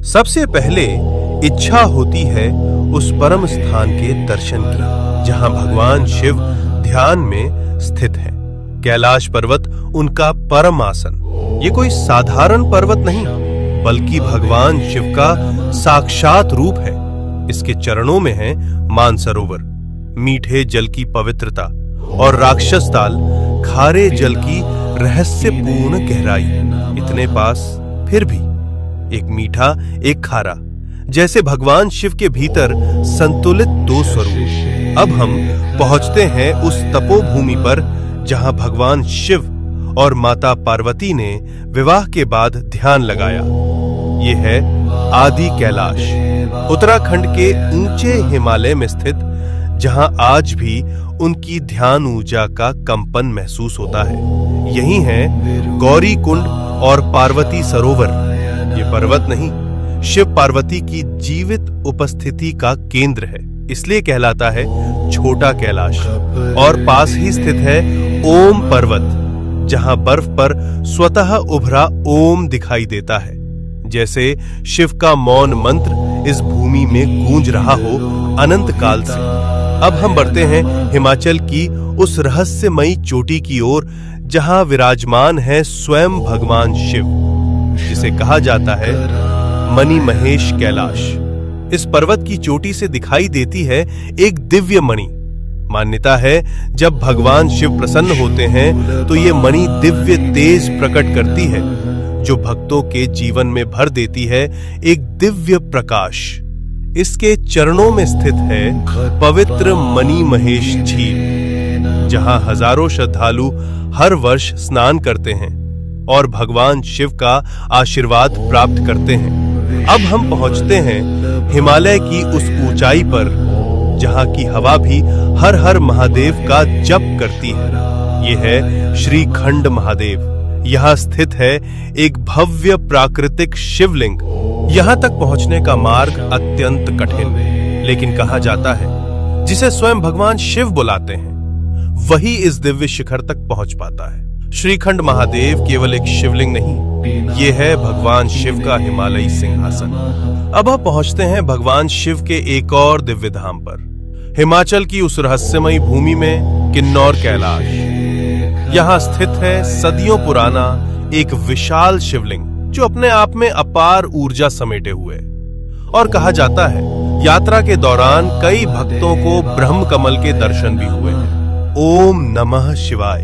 सबसे पहले इच्छा होती है उस परम स्थान के दर्शन की जहां भगवान शिव ध्यान में स्थित है। कैलाश पर्वत उनका परम आसन। ये कोई साधारण पर्वत नहीं बल्कि भगवान शिव का साक्षात रूप है। इसके चरणों में है मानसरोवर, मीठे जल की पवित्रता, और राक्षस ताल, खारे जल की रहस्यपूर्ण गहराई। इतने पास फिर भी एक मीठा एक खारा, जैसे भगवान शिव के भीतर संतुलित दो स्वरूप। अब हम पहुंचते हैं उस तपोभूमि पर जहां भगवान शिव और माता पार्वती ने विवाह के बाद ध्यान लगाया। ये है आदि कैलाश, उत्तराखंड के ऊंचे हिमालय में स्थित, जहां आज भी उनकी ध्यान ऊर्जा का कंपन महसूस होता है। यही है गौरी कुंड और पार्वती सरोवर। ये पर्वत नहीं, शिव पार्वती की जीवित उपस्थिति का केंद्र है, इसलिए कहलाता है छोटा कैलाश। और पास ही स्थित है ओम पर्वत, जहां बर्फ पर स्वतः उभरा ओम दिखाई देता है, जैसे शिव का मौन मंत्र इस भूमि में गूंज रहा हो अनंत काल से। अब हम बढ़ते हैं हिमाचल की उस रहस्यमयी चोटी की ओर जहां विराजमान है स्वयं भगवान शिव, जिसे कहा जाता है मणि महेश कैलाश। इस पर्वत की चोटी से दिखाई देती है एक दिव्य मणि। मान्यता है जब भगवान शिव प्रसन्न होते हैं तो ये मणि दिव्य तेज प्रकट करती है, जो भक्तों के जीवन में भर देती है एक दिव्य प्रकाश। इसके चरणों में स्थित है पवित्र मणि महेश झील, जहां हजारों श्रद्धालु हर वर्ष स्नान करते हैं और भगवान शिव का आशीर्वाद प्राप्त करते हैं। अब हम पहुंचते हैं हिमालय की उस ऊंचाई पर जहां की हवा भी हर हर महादेव का जप करती है। यह है श्रीखंड महादेव। यहां स्थित है एक भव्य प्राकृतिक शिवलिंग। यहां तक पहुंचने का मार्ग अत्यंत कठिन, लेकिन कहा जाता है जिसे स्वयं भगवान शिव बुलाते हैं वही इस दिव्य शिखर तक पहुंच पाता है। श्रीखंड महादेव केवल एक शिवलिंग नहीं, ये है भगवान शिव का हिमालयी सिंहासन। अब हम पहुंचते हैं भगवान शिव के एक और दिव्य धाम पर, हिमाचल की उस रहस्यमयी भूमि में किन्नौर कैलाश। यहां स्थित है सदियों पुराना एक विशाल शिवलिंग, जो अपने आप में अपार ऊर्जा समेटे हुए। और कहा जाता है यात्रा के दौरान कई भक्तों को ब्रह्म कमल के दर्शन भी हुए हैं। ओम नमः शिवाय।